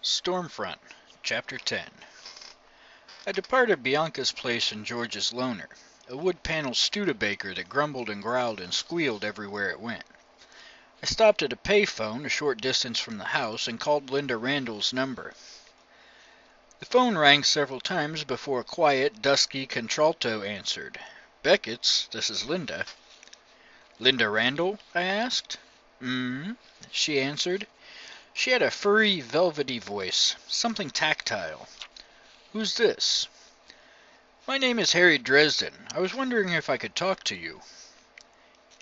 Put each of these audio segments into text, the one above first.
Stormfront, Chapter 10. I departed Bianca's place in George's loner, a wood-paneled Studebaker that grumbled and growled and squealed everywhere it went. I stopped at a payphone a short distance from the house and called Linda Randall's number. The phone rang several times before a quiet, dusky contralto answered. "Beckett's, this is Linda." "Linda Randall?" I asked. She answered. She had a furry, velvety voice, something tactile. "Who's this?" "My name is Harry Dresden. I was wondering if I could talk to you."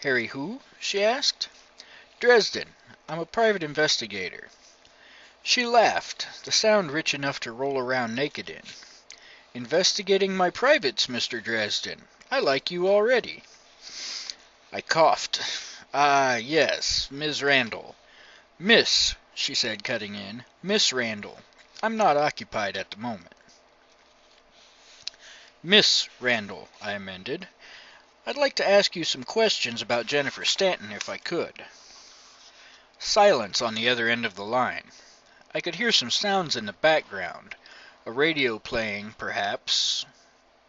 "Harry who?" she asked. "Dresden. I'm a private investigator." She laughed, the sound rich enough to roll around naked in. "Investigating my privates, Mr. Dresden. I like you already." I coughed. "Ah, yes, Ms. Randall." "Miss," she said, cutting in. "Miss Randall. I'm not occupied at the moment." "Miss Randall," I amended. "I'd like to ask you some questions about Jennifer Stanton, if I could." Silence on the other end of the line. I could hear some sounds in the background, a radio playing, perhaps,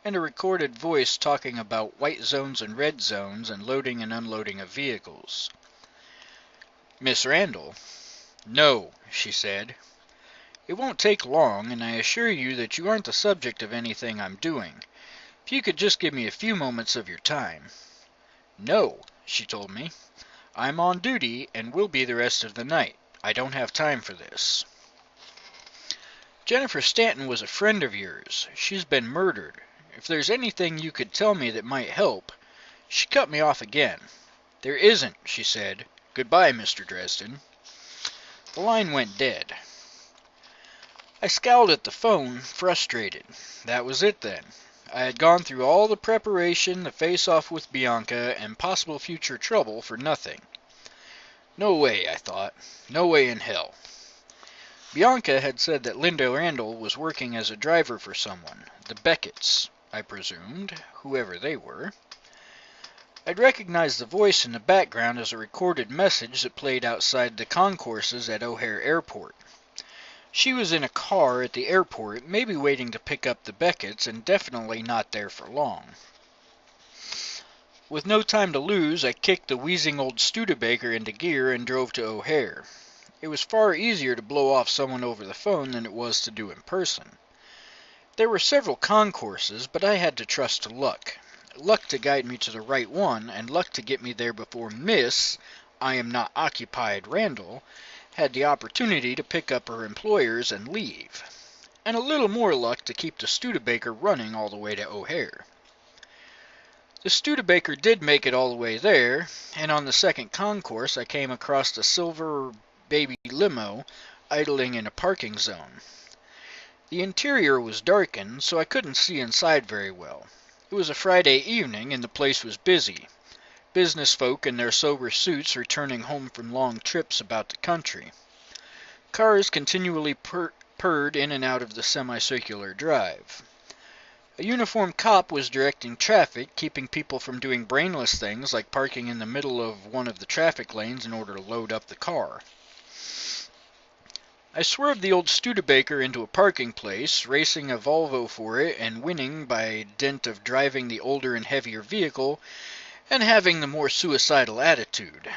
and a recorded voice talking about white zones and red zones and loading and unloading of vehicles. "Miss Randall?" "No," she said. "It won't take long, and I assure you that you aren't the subject of anything I'm doing. If you could just give me a few moments of your time." "No," she told me. "I'm on duty and will be the rest of the night. I don't have time for this." "Jennifer Stanton was a friend of yours. She's been murdered. If there's anything you could tell me that might help—" She cut me off again. "There isn't," she said. "Goodbye, Mr. Dresden." The line went dead. I scowled at the phone, frustrated. That was it then. I had gone through all the preparation, the face-off with Bianca, and possible future trouble for nothing. No way, I thought. No way in hell. Bianca had said that Linda Randall was working as a driver for someone. The Becketts, I presumed, whoever they were. I'd recognized the voice in the background as a recorded message that played outside the concourses at O'Hare Airport. She was in a car at the airport, maybe waiting to pick up the Becketts, and definitely not there for long. With no time to lose, I kicked the wheezing old Studebaker into gear and drove to O'Hare. It was far easier to blow off someone over the phone than it was to do in person. There were several concourses, but I had to trust to luck. Luck to guide me to the right one, and luck to get me there before Miss I am not occupied Randall had the opportunity to pick up her employers and leave. And a little more luck to keep the Studebaker running all the way to O'Hare. The Studebaker did make it all the way there, and on the second concourse I came across a silver baby limo idling in a parking zone. The interior was darkened, so I couldn't see inside very well. It was a Friday evening, and the place was busy. Business folk in their sober suits returning home from long trips about the country. Cars continually purred in and out of the semicircular drive. A uniformed cop was directing traffic, keeping people from doing brainless things like parking in the middle of one of the traffic lanes in order to load up the car. I swerved the old Studebaker into a parking place, racing a Volvo for it and winning by dint of driving the older and heavier vehicle and having the more suicidal attitude.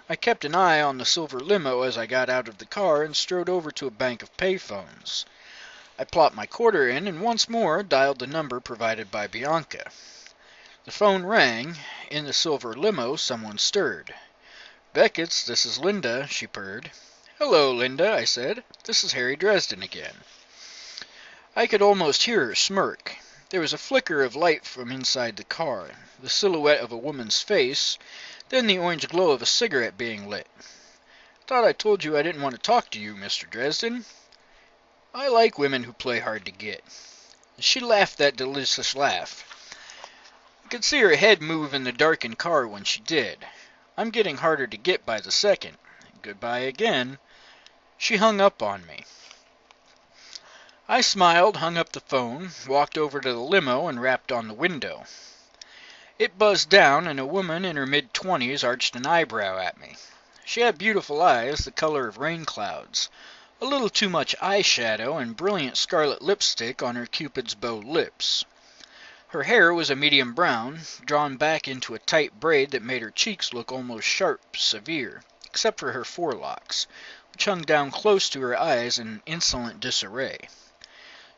I kept an eye on the silver limo as I got out of the car and strode over to a bank of payphones. I plopped my quarter in and once more dialed the number provided by Bianca. The phone rang. In the silver limo, someone stirred. "Beckett's, this is Linda," she purred. "Hello, Linda," I said. "This is Harry Dresden again." I could almost hear her smirk. There was a flicker of light from inside the car, the silhouette of a woman's face, then the orange glow of a cigarette being lit. "Thought I told you I didn't want to talk to you, Mr. Dresden." I like women who play hard to get. She laughed that delicious laugh. I could see her head move in the darkened car when she did. I'm getting harder to get by the second. Goodbye again. She hung up on me. I smiled, hung up the phone, walked over to the limo, and rapped on the window. It buzzed down, and a woman in her mid-20s arched an eyebrow at me. She had beautiful eyes, the color of rain clouds, a little too much eyeshadow and brilliant scarlet lipstick on her Cupid's bow lips. Her hair was a medium brown, drawn back into a tight braid that made her cheeks look almost sharp, severe, except for her forelocks, which hung down close to her eyes in insolent disarray.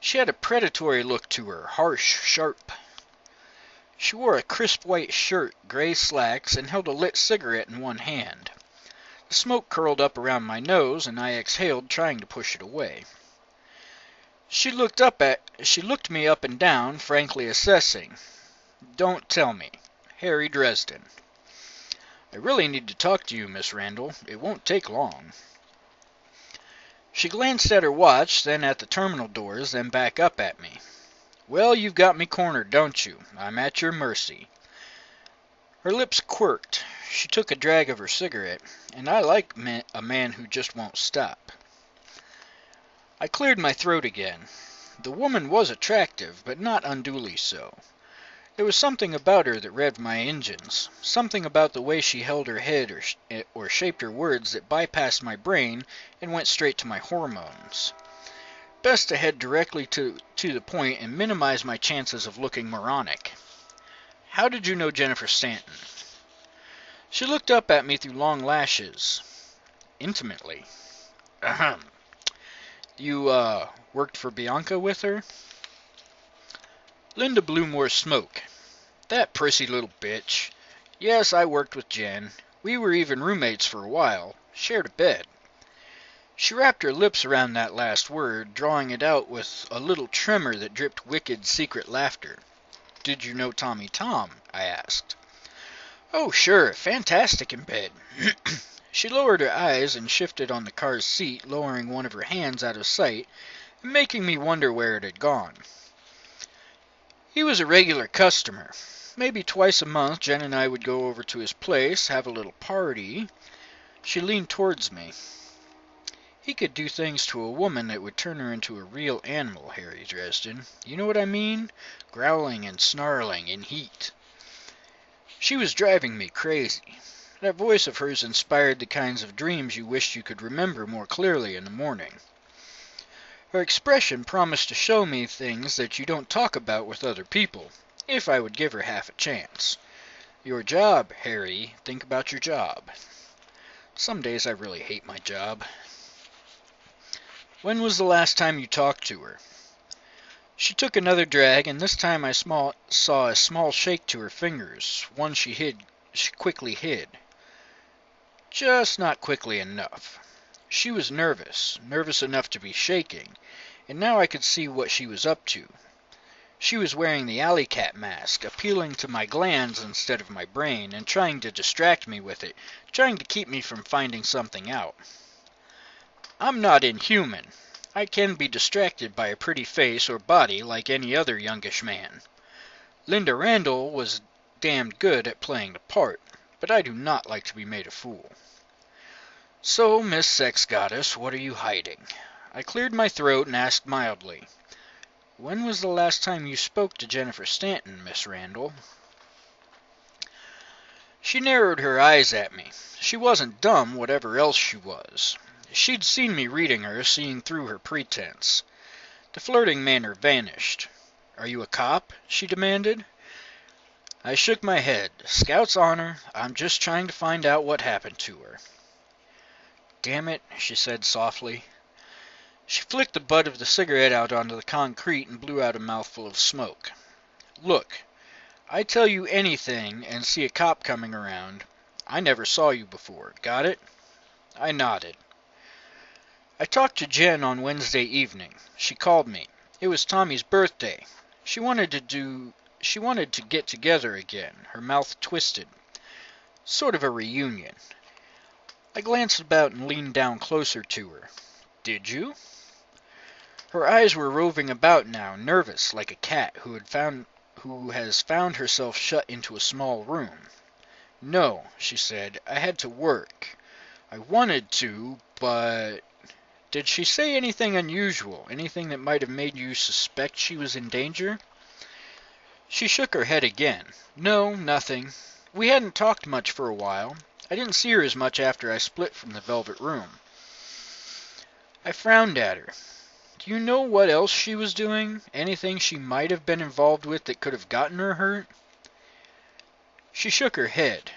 She had a predatory look to her, harsh, sharp. She wore a crisp white shirt, gray slacks, and held a lit cigarette in one hand. The smoke curled up around my nose, and I exhaled, trying to push it away. She looked me up and down, frankly assessing. "Don't tell me. Harry Dresden." "I really need to talk to you, Miss Randall. It won't take long." She glanced at her watch, then at the terminal doors, then back up at me. "Well, you've got me cornered, don't you? I'm at your mercy." Her lips quirked. She took a drag of her cigarette, and I like a man who just won't stop. I cleared my throat again. The woman was attractive, but not unduly so. There was something about her that revved my engines, something about the way she held her head or shaped her words that bypassed my brain and went straight to my hormones. Best to head directly to the point and minimize my chances of looking moronic. "How did you know Jennifer Stanton?" She looked up at me through long lashes. "Intimately." "Ahem. You, worked for Bianca with her?" Linda blew more smoke. "That prissy little bitch. Yes, I worked with Jen. We were even roommates for a while. Shared a bed." She wrapped her lips around that last word, drawing it out with a little tremor that dripped wicked, secret laughter. "Did you know Tommy Tom?" I asked. "Oh, sure. Fantastic in bed." She lowered her eyes and shifted on the car's seat, lowering one of her hands out of sight and making me wonder where it had gone. "He was a regular customer. Maybe twice a month Jen and I would go over to his place, have a little party." She leaned towards me. "He could do things to a woman that would turn her into a real animal, Harry Dresden. You know what I mean? Growling and snarling in heat." She was driving me crazy. That voice of hers inspired the kinds of dreams you wished you could remember more clearly in the morning. Her expression promised to show me things that you don't talk about with other people, if I would give her half a chance. "Your job, Harry. Think about your job." Some days I really hate my job. "When was the last time you talked to her?" She took another drag, and this time I saw a small shake to her fingers, one she quickly hid. Just not quickly enough. She was nervous enough to be shaking, and now I could see what she was up to. She was wearing the alley cat mask, appealing to my glands instead of my brain, and trying to distract me with it, trying to keep me from finding something out. I'm not inhuman. I can be distracted by a pretty face or body like any other youngish man. Linda Randall was damned good at playing the part, but I do not like to be made a fool. "So, Miss Sex Goddess, what are you hiding?" I cleared my throat and asked mildly, "When was the last time you spoke to Jennifer Stanton, Miss Randall?" She narrowed her eyes at me. She wasn't dumb, whatever else she was. She'd seen me reading her, seeing through her pretense. The flirting manner vanished. "Are you a cop?" she demanded. I shook my head. "Scout's honor. I'm just trying to find out what happened to her." "Damn it," she said softly. She flicked the butt of the cigarette out onto the concrete and blew out a mouthful of smoke. "Look, I tell you anything and see a cop coming around. I never saw you before. Got it?" I nodded. "I talked to Jen on Wednesday evening. She called me. It was Tommy's birthday. She wanted to get together again." Her mouth twisted. "Sort of a reunion." I glanced about and leaned down closer to her. "Did you?" Her eyes were roving about now, nervous, like a cat who has found herself shut into a small room. "No," she said. "I had to work. I wanted to, but—" "Did she say anything unusual? Anything that might have made you suspect she was in danger?" She shook her head again. "No, nothing. We hadn't talked much for a while. I didn't see her as much after I split from the Velvet Room." I frowned at her. Do you know what else she was doing? Anything she might have been involved with that could have gotten her hurt? She shook her head.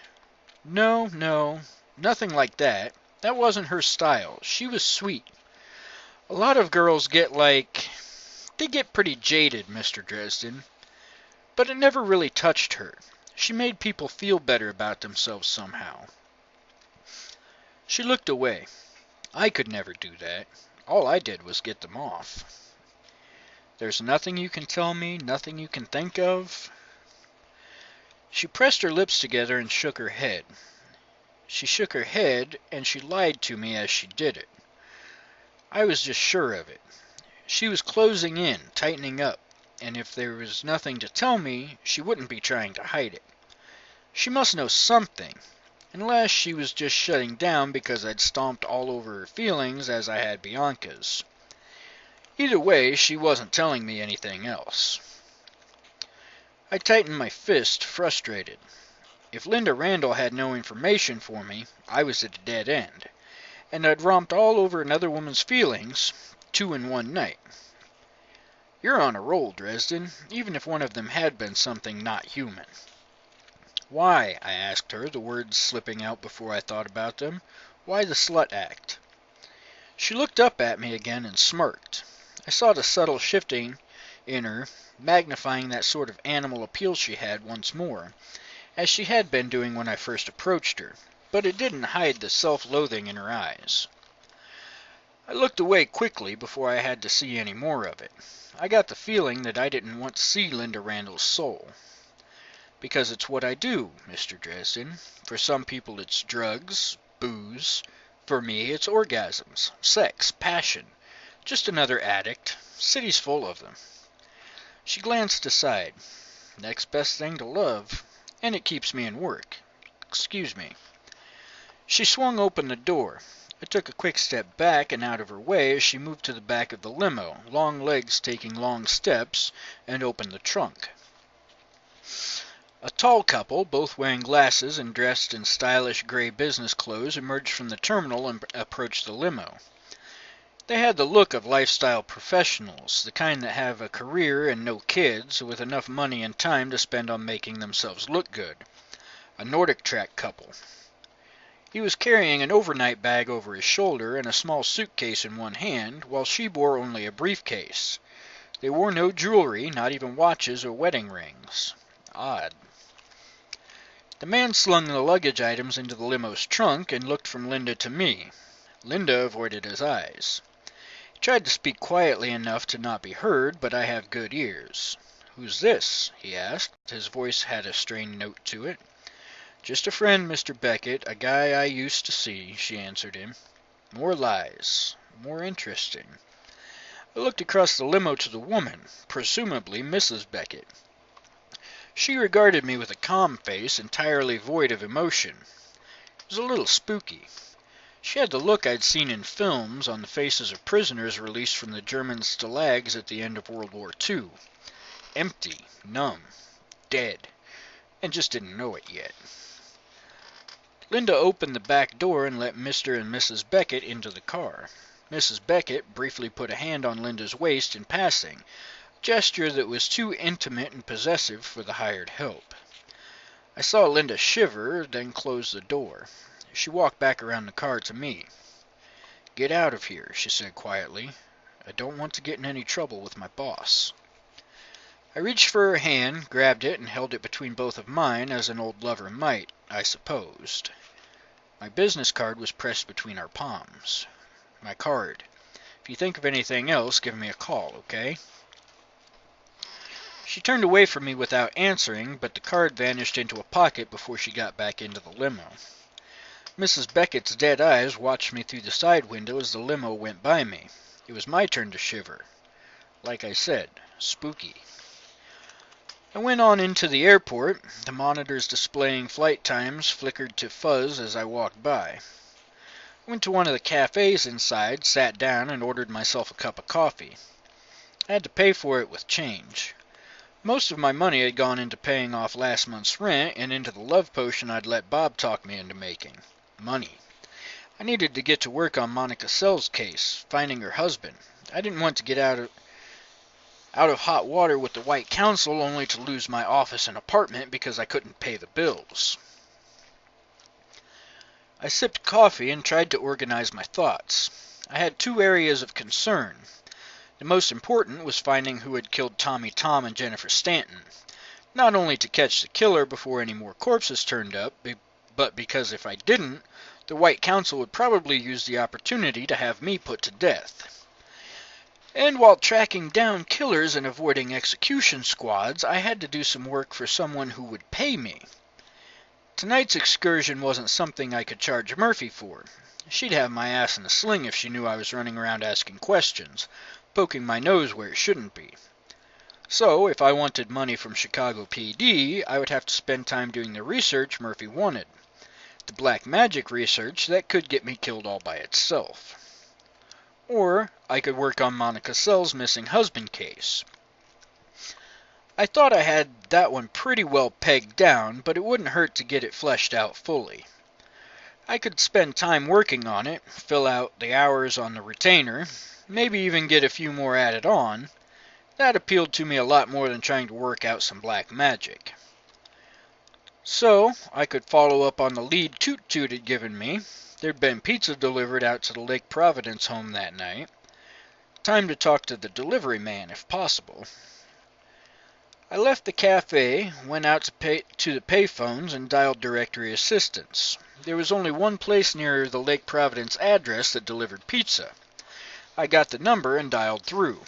No, nothing like that. That wasn't her style. She was sweet. A lot of girls they get pretty jaded, Mr. Dresden. But it never really touched her. She made people feel better about themselves somehow. She looked away. I could never do that. All I did was get them off. There's nothing you can tell me, nothing you can think of? She pressed her lips together and shook her head. She shook her head, and she lied to me as she did it. I was just sure of it. She was closing in, tightening up, and if there was nothing to tell me, she wouldn't be trying to hide it. She must know something, unless she was just shutting down because I'd stomped all over her feelings as I had Bianca's. Either way, she wasn't telling me anything else. I tightened my fist, frustrated. If Linda Randall had no information for me, I was at a dead end, and I'd romped all over another woman's feelings, 2 in one night. You're on a roll, Dresden, even if one of them had been something not human. Why, I asked her, the words slipping out before I thought about them. Why the slut act? She looked up at me again and smirked. I saw the subtle shifting in her, magnifying that sort of animal appeal she had once more, as she had been doing when I first approached her, but it didn't hide the self-loathing in her eyes. I looked away quickly before I had to see any more of it. I got the feeling that I didn't want to see Linda Randall's soul. Because it's what I do, Mr. Dresden. For some people it's drugs, booze. For me it's orgasms, sex, passion. Just another addict. City's full of them. She glanced aside. Next best thing to love. And it keeps me in work. Excuse me. She swung open the door. I took a quick step back and out of her way as she moved to the back of the limo, long legs taking long steps, and opened the trunk. A tall couple, both wearing glasses and dressed in stylish gray business clothes, emerged from the terminal and approached the limo. They had the look of lifestyle professionals, the kind that have a career and no kids, with enough money and time to spend on making themselves look good. A Nordic track couple. He was carrying an overnight bag over his shoulder and a small suitcase in one hand, while she bore only a briefcase. They wore no jewelry, not even watches or wedding rings. Odd. The man slung the luggage items into the limo's trunk and looked from Linda to me. Linda avoided his eyes. He tried to speak quietly enough to not be heard, but I have good ears. "Who's this?" he asked. His voice had a strained note to it. "Just a friend, Mr. Beckett, a guy I used to see," she answered him. More lies. More interesting. I looked across the limo to the woman, presumably Mrs. Beckett. She regarded me with a calm face, entirely void of emotion. It was a little spooky. She had the look I'd seen in films on the faces of prisoners released from the German stalags at the end of World War II. Empty, numb, dead, and just didn't know it yet. Linda opened the back door and let Mr. and Mrs. Beckett into the car. Mrs. Beckett briefly put a hand on Linda's waist in passing, a gesture that was too intimate and possessive for the hired help. I saw Linda shiver, then close the door. She walked back around the car to me. "Get out of here," she said quietly. "I don't want to get in any trouble with my boss." I reached for her hand, grabbed it, and held it between both of mine, as an old lover might, I supposed. My business card was pressed between our palms. My card. If you think of anything else, give me a call, okay? She turned away from me without answering, but the card vanished into a pocket before she got back into the limo. Mrs. Beckett's dead eyes watched me through the side window as the limo went by me. It was my turn to shiver. Like I said, spooky. I went on into the airport. The monitors displaying flight times flickered to fuzz as I walked by. I went to one of the cafes inside, sat down, and ordered myself a cup of coffee. I had to pay for it with change. Most of my money had gone into paying off last month's rent and into the love potion I'd let Bob talk me into making. Money. I needed to get to work on Monica Sell's case, finding her husband. I didn't want to get out of hot water with the White Council only to lose my office and apartment because I couldn't pay the bills. I sipped coffee and tried to organize my thoughts. I had two areas of concern. The most important was finding who had killed Tommy Tom and Jennifer Stanton, not only to catch the killer before any more corpses turned up, but because if I didn't, the White Council would probably use the opportunity to have me put to death. And while tracking down killers and avoiding execution squads, I had to do some work for someone who would pay me. Tonight's excursion wasn't something I could charge Murphy for. She'd have my ass in a sling if she knew I was running around asking questions, poking my nose where it shouldn't be. So, if I wanted money from Chicago PD, I would have to spend time doing the research Murphy wanted. The black magic research that could get me killed all by itself. Or, I could work on Monica Sell's missing husband case. I thought I had that one pretty well pegged down, but it wouldn't hurt to get it fleshed out fully. I could spend time working on it, fill out the hours on the retainer, maybe even get a few more added on. That appealed to me a lot more than trying to work out some black magic. So, I could follow up on the lead Toot Toot had given me. There'd been pizza delivered out to the Lake Providence home that night. Time to talk to the delivery man, if possible. I left the cafe, went out to the payphones, and dialed directory assistance. There was only one place near the Lake Providence address that delivered pizza. I got the number and dialed through.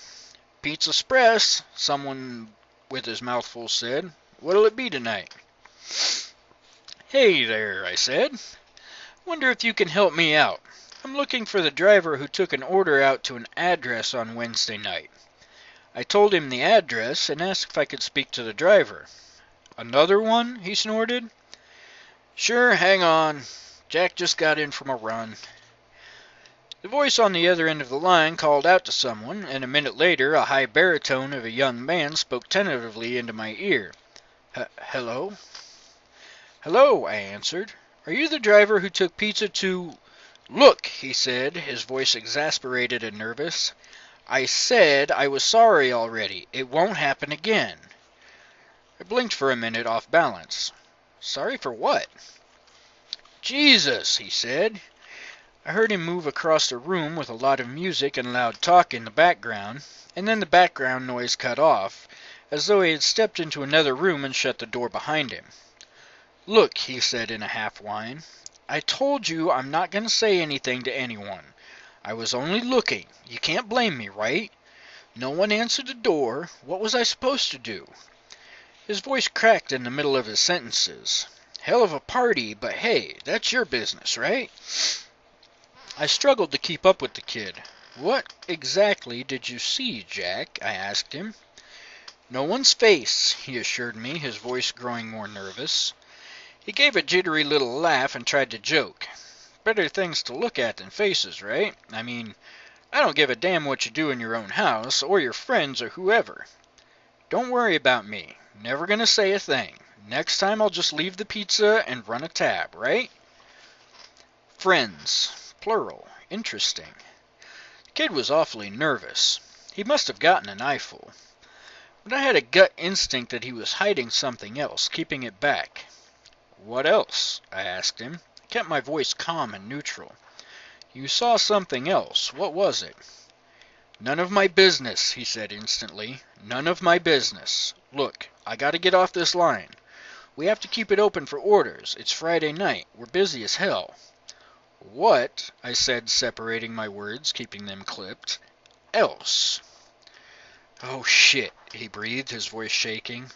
"Pizza Express," someone with his mouth full said. "What'll it be tonight?" "Hey there," I said. "Wonder if you can help me out. I'm looking for the driver who took an order out to an address on Wednesday night." I told him the address and asked if I could speak to the driver. "Another one?" he snorted. "Sure, hang on. Jack just got in from a run." The voice on the other end of the line called out to someone, and a minute later a high baritone of a young man spoke tentatively into my ear. "Hello?" "Hello," I answered. "Are you the driver who took pizza to—" "Look," he said, his voice exasperated and nervous. "I said I was sorry already. It won't happen again." I blinked for a minute, off balance. "Sorry for what?" "Jesus," he said. I heard him move across the room with a lot of music and loud talk in the background, and then the background noise cut off, as though he had stepped into another room and shut the door behind him. "Look," he said in a half-whine, "I told you I'm not going to say anything to anyone. I was only looking. You can't blame me, right? No one answered the door. What was I supposed to do?" His voice cracked in the middle of his sentences. "Hell of a party, but hey, that's your business, right?" I struggled to keep up with the kid. "What exactly did you see, Jack?" I asked him. "No one's face," he assured me, his voice growing more nervous. He gave a jittery little laugh and tried to joke. "Better things to look at than faces, right? I mean, I don't give a damn what you do in your own house, or your friends, or whoever. Don't worry about me. Never gonna say a thing. Next time I'll just leave the pizza and run a tab, right?" Friends. Plural. Interesting. The kid was awfully nervous. He must have gotten an eyeful. But I had a gut instinct that he was hiding something else, keeping it back. "What else?" I asked him. I kept my voice calm and neutral. "You saw something else. What was it?" "None of my business," he said instantly. "None of my business. Look, I gotta get off this line. We have to keep it open for orders. It's Friday night. We're busy as hell." "What," I said, separating my words, keeping them clipped, "else?" "Oh, shit," he breathed, his voice shaking.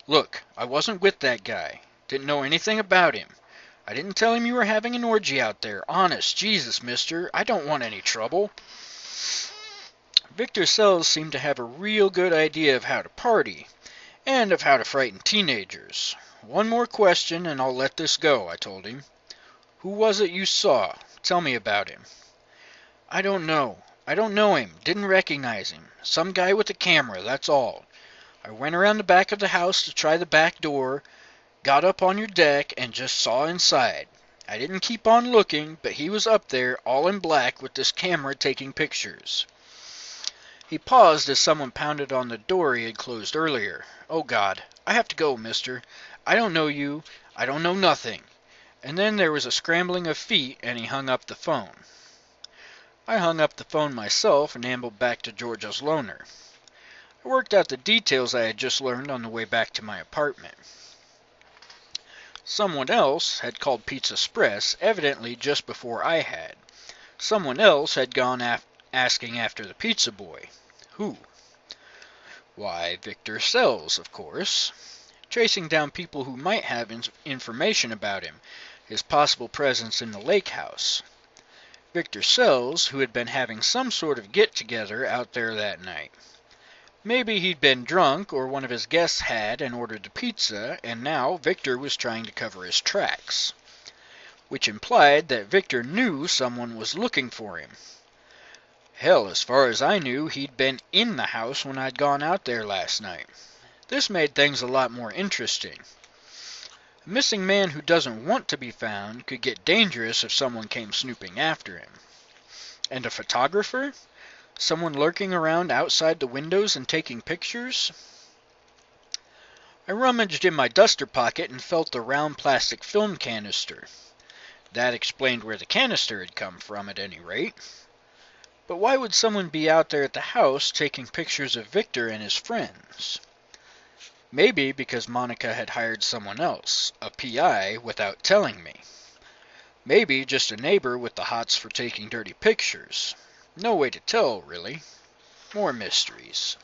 "Look, I wasn't with that guy. Didn't know anything about him. I didn't tell him you were having an orgy out there. Honest, Jesus, mister, I don't want any trouble." Victor Sells seemed to have a real good idea of how to party, and of how to frighten teenagers. "One more question and I'll let this go," I told him. "Who was it you saw? Tell me about him." "I don't know. I don't know him. Didn't recognize him. Some guy with a camera, that's all. I went around the back of the house to try the back door, got up on your deck, and just saw inside. I didn't keep on looking, but he was up there, all in black, with this camera taking pictures. He paused as someone pounded on the door he had closed earlier. "Oh God, I have to go, mister. I don't know you. I don't know nothing." And then there was a scrambling of feet, and he hung up the phone. I hung up the phone myself and ambled back to Georgia's loaner. I worked out the details I had just learned on the way back to my apartment. Someone else had called Pizza Express, evidently just before I had. Someone else had gone asking after the pizza boy. Who? Why, Victor Sells, of course. Tracing down people who might have information about him, his possible presence in the lake house. Victor Sells, who had been having some sort of get-together out there that night. Maybe he'd been drunk, or one of his guests had and ordered the pizza, and now Victor was trying to cover his tracks. Which implied that Victor knew someone was looking for him. Hell, as far as I knew, he'd been in the house when I'd gone out there last night. This made things a lot more interesting. A missing man who doesn't want to be found could get dangerous if someone came snooping after him. And a photographer? Someone lurking around outside the windows and taking pictures? I rummaged in my duster pocket and felt the round plastic film canister. That explained where the canister had come from, at any rate. But why would someone be out there at the house taking pictures of Victor and his friends? Maybe because Monica had hired someone else, a PI, without telling me. Maybe just a neighbor with the hots for taking dirty pictures. No way to tell, really. More mysteries.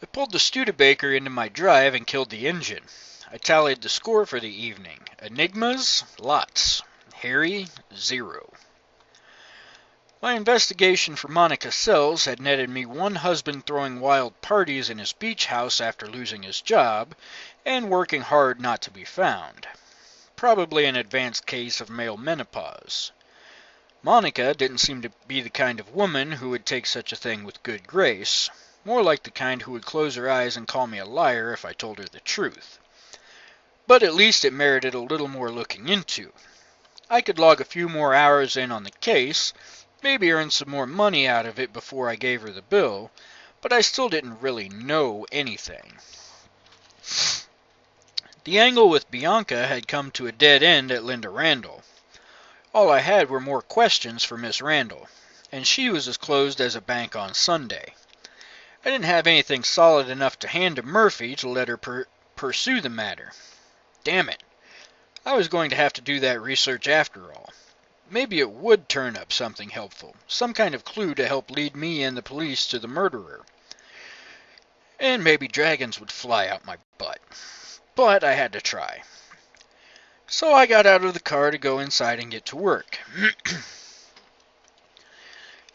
I pulled the Studebaker into my drive and killed the engine. I tallied the score for the evening. Enigmas, lots. Harry, 0. My investigation for Monica Sells had netted me one husband throwing wild parties in his beach house after losing his job, and working hard not to be found. Probably an advanced case of male menopause. Monica didn't seem to be the kind of woman who would take such a thing with good grace, more like the kind who would close her eyes and call me a liar if I told her the truth. But at least it merited a little more looking into. I could log a few more hours in on the case, maybe earn some more money out of it before I gave her the bill, but I still didn't really know anything. The angle with Bianca had come to a dead end at Linda Randall. All I had were more questions for Miss Randall, and she was as closed as a bank on Sunday. I didn't have anything solid enough to hand to Murphy to let her pursue the matter. Damn it. I was going to have to do that research after all. Maybe it would turn up something helpful, some kind of clue to help lead me and the police to the murderer. And maybe dragons would fly out my butt. But I had to try. So I got out of the car to go inside and get to work.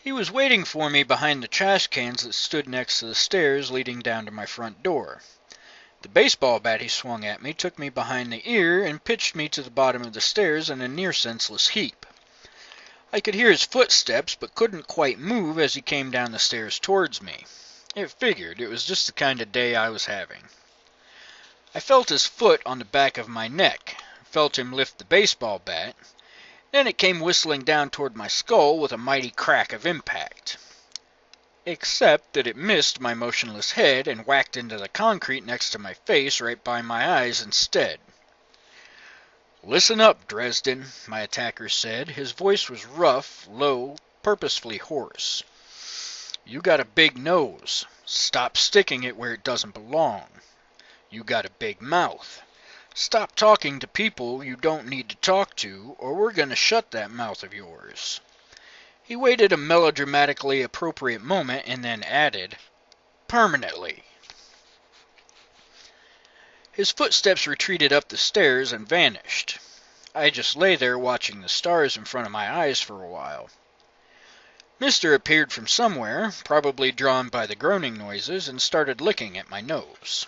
He was waiting for me behind the trash cans that stood next to the stairs leading down to my front door. The baseball bat he swung at me took me behind the ear and pitched me to the bottom of the stairs in a near-senseless heap. I could hear his footsteps, but couldn't quite move as he came down the stairs towards me. It figured. It was just the kind of day I was having. I felt his foot on the back of my neck, felt him lift the baseball bat, then it came whistling down toward my skull with a mighty crack of impact. Except that it missed my motionless head and whacked into the concrete next to my face right by my eyes instead. "Listen up, Dresden," my attacker said. His voice was rough, low, purposefully hoarse. "You got a big nose. Stop sticking it where it doesn't belong. You got a big mouth. Stop talking to people you don't need to talk to, or we're going to shut that mouth of yours." He waited a melodramatically appropriate moment and then added, "Permanently." His footsteps retreated up the stairs and vanished. I just lay there watching the stars in front of my eyes for a while. Mister appeared from somewhere, probably drawn by the groaning noises, and started licking at my nose.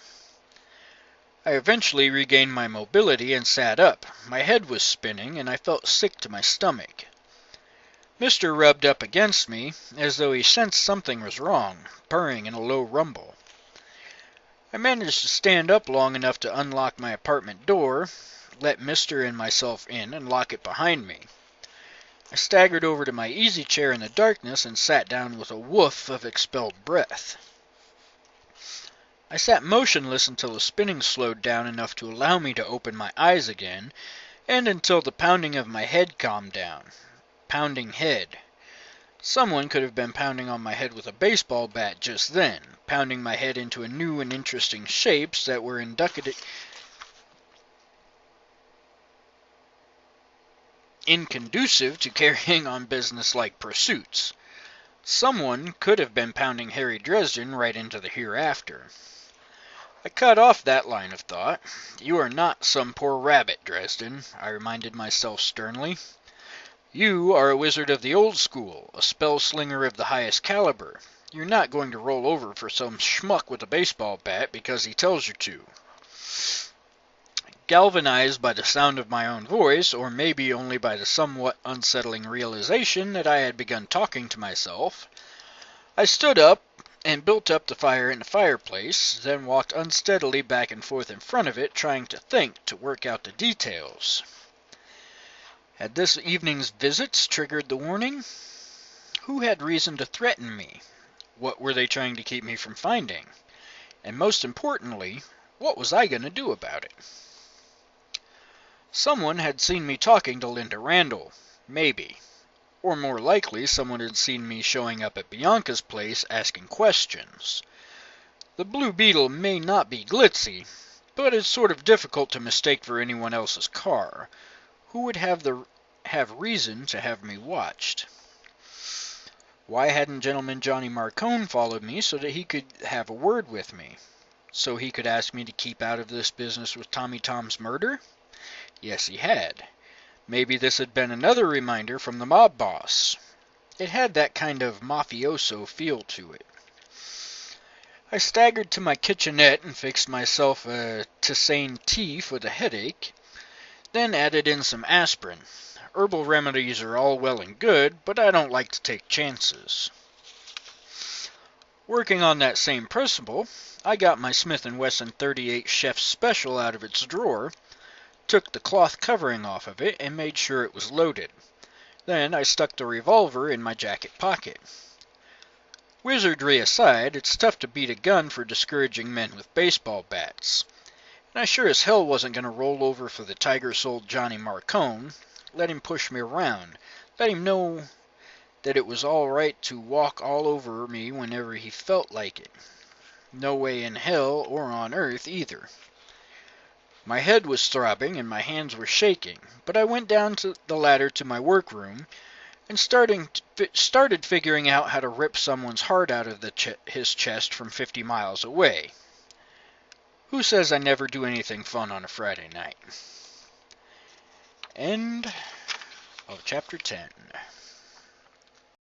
I eventually regained my mobility and sat up. My head was spinning, and I felt sick to my stomach. Mister rubbed up against me, as though he sensed something was wrong, purring in a low rumble. I managed to stand up long enough to unlock my apartment door, let Mr. and myself in, and lock it behind me. I staggered over to my easy chair in the darkness and sat down with a woof of expelled breath. I sat motionless until the spinning slowed down enough to allow me to open my eyes again, and until the pounding of my head calmed down. Pounding head. Someone could have been pounding on my head with a baseball bat just then, pounding my head into a new and interesting shapes that were inconducive to carrying on business-like pursuits. Someone could have been pounding Harry Dresden right into the hereafter. I cut off that line of thought. You are not some poor rabbit, Dresden, I reminded myself sternly. You are a wizard of the old school, a spell slinger of the highest caliber. You're not going to roll over for some schmuck with a baseball bat because he tells you to. Galvanized by the sound of my own voice, or maybe only by the somewhat unsettling realization that I had begun talking to myself, I stood up and built up the fire in the fireplace, then walked unsteadily back and forth in front of it, trying to think, to work out the details. Had this evening's visits triggered the warning? Who had reason to threaten me? What were they trying to keep me from finding? And most importantly, what was I going to do about it? Someone had seen me talking to Linda Randall, maybe. Or more likely, someone had seen me showing up at Bianca's place asking questions. The Blue Beetle may not be glitzy, but it's sort of difficult to mistake for anyone else's car. Who would have reason to have me watched? Why hadn't Gentleman Johnny Marcone followed me so that he could have a word with me? So he could ask me to keep out of this business with Tommy Tom's murder? Yes, he had. Maybe this had been another reminder from the mob boss. It had that kind of mafioso feel to it. I staggered to my kitchenette and fixed myself a tisane tea for the headache, then added in some aspirin. Herbal remedies are all well and good, but I don't like to take chances. Working on that same principle, I got my Smith & Wesson 38 Chef's Special out of its drawer, took the cloth covering off of it, and made sure it was loaded. Then I stuck the revolver in my jacket pocket. Wizardry aside, it's tough to beat a gun for discouraging men with baseball bats. And I sure as hell wasn't going to roll over for the tiger-souled Johnny Marcone. Let him push me around. Let him know that it was all right to walk all over me whenever he felt like it. No way in hell or on earth either. My head was throbbing and my hands were shaking, but I went down to the ladder to my workroom and started figuring out how to rip someone's heart out of his chest from 50 miles away. Who says I never do anything fun on a Friday night? End of Chapter 10.